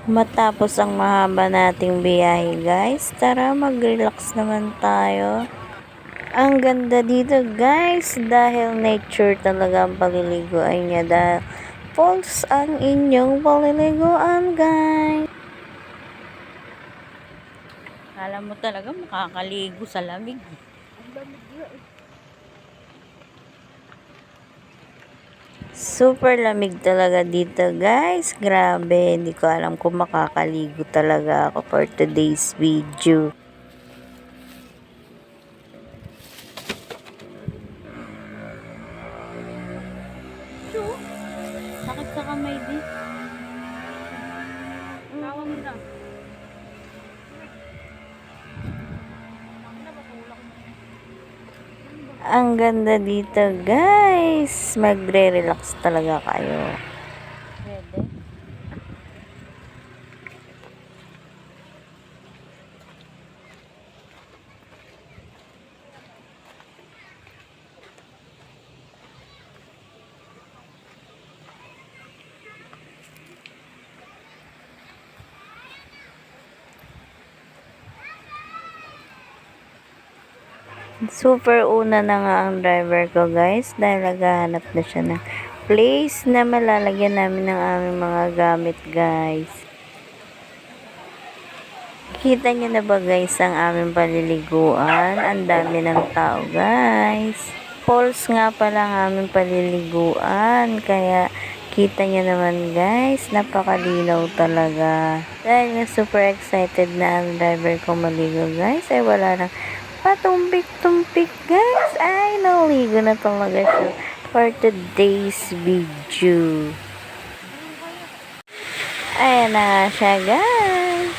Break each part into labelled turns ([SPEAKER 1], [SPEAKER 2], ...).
[SPEAKER 1] Matapos ang mahaba nating biyahe guys, tara mag-relax naman tayo. Ang ganda dito guys, dahil nature talaga ang paliliguan niya, dahil falls ang inyong paliliguan guys. Alam mo talaga makakaligo sa lamig. Super lamig talaga dito guys, grabe, hindi ko alam kung makakaligo talaga ako for today's video. Sakit sa kamay di. Tawa mo na. Ang ganda dito guys, magre-relax talaga kayo. Pwede. Super una na nga ang driver ko guys, dahil naghahanap na siya ng place na malalagyan namin ng aming mga gamit guys. Kita niyo na ba guys ang aming paliliguan? Ang dami ng tao guys. Falls nga pala ang aming paliliguan, kaya kita niyo naman guys, napakalinaw talaga. Dahil nga super excited na ang driver ko maligo guys, ay wala nang patumpik-tumpik guys, ay naligo na talaga siya for today's video. Ayan na siya guys.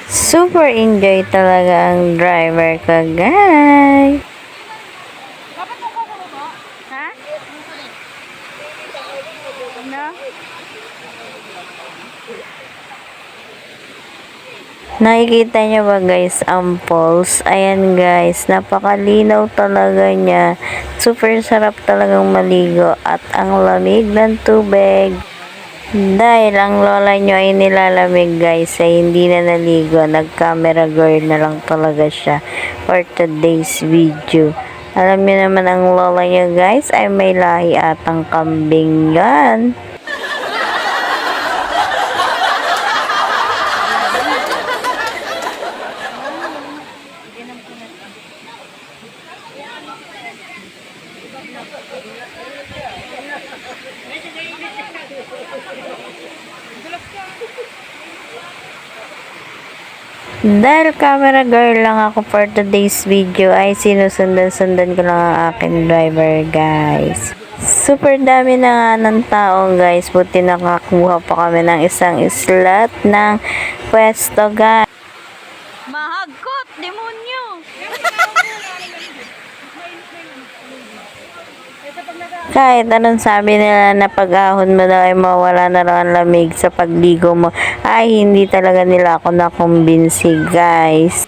[SPEAKER 1] Super enjoy talaga ang driver ko guys. Ha? No? Nakikita niyo ba guys ang falls? Ayan guys, napakalinaw talaga niya. Super sarap talagang maligo at ang lamig ng tubig. Dahil ang lola nyo ay nilalamig guys, ay hindi na naligo, nag-camera girl na lang talaga siya for today's video. Alam niyo naman ang lola nyo guys ay may lahi atang kambing yan. Dahil camera girl lang ako for today's video, ay sinusundan-sundan ko lang ang aking driver guys. Super dami na nga ng tao guys, buti nakakuha pa kami ng isang slot ng pwesto guys. Mahagkot, demonyo! Kahit anong sabi nila na pag-ahon mo daw ay mawala na raw ang lamig sa pagligo mo, ay hindi talaga nila ako nakumbinsi guys.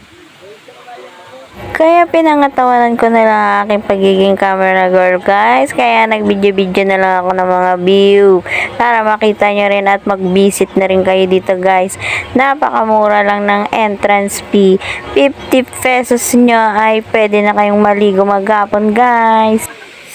[SPEAKER 1] Kaya pinangatawanan ko na lang ang aking pagiging camera girl guys, kaya nag-video-video na lang ako ng mga view para makita nyo rin at mag-visit na rin kayo dito guys. Napakamura lang ng entrance fee, 50 pesos nyo ay pwede na kayong maligo maghapon guys.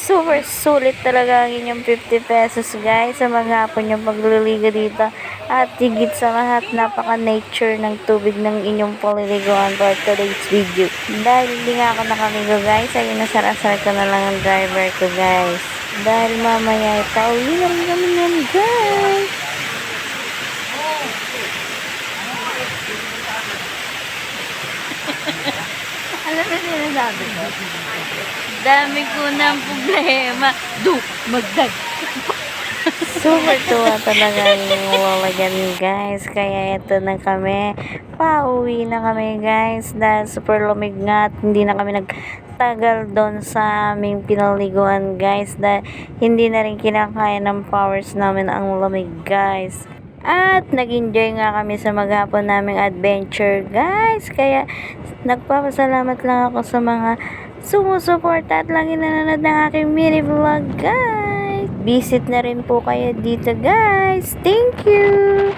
[SPEAKER 1] Super sulit talaga ang inyong 50 pesos guys sa maghapon yung pagliligo dito. At higit sa lahat, napaka-nature ng tubig ng inyong paliliguan for today's video. Dahil hindi nga ako nakaligo guys, ay nasarasar ko na lang ang driver ko guys. Dahil mamaya pauwi na rin kami nun guys. Alam mo sinasabi ko? Dami ko ng problema. Magdag. Super tuwa talaga yung wawagan guys. Kaya ito na kami. Pauwi na kami guys. Dahil super lumig nga at hindi na kami nagtagal doon sa aming pinaliguan guys. Dahil hindi na rin kinakaya ng powers namin ang lamig guys. At nag-enjoy nga kami sa maghapon naming adventure guys. Kaya nagpapasalamat lang ako sa mga sumusuporta at lagi nanonood ng aking mini vlog guys. Visit na rin po kayo dito guys. Thank you!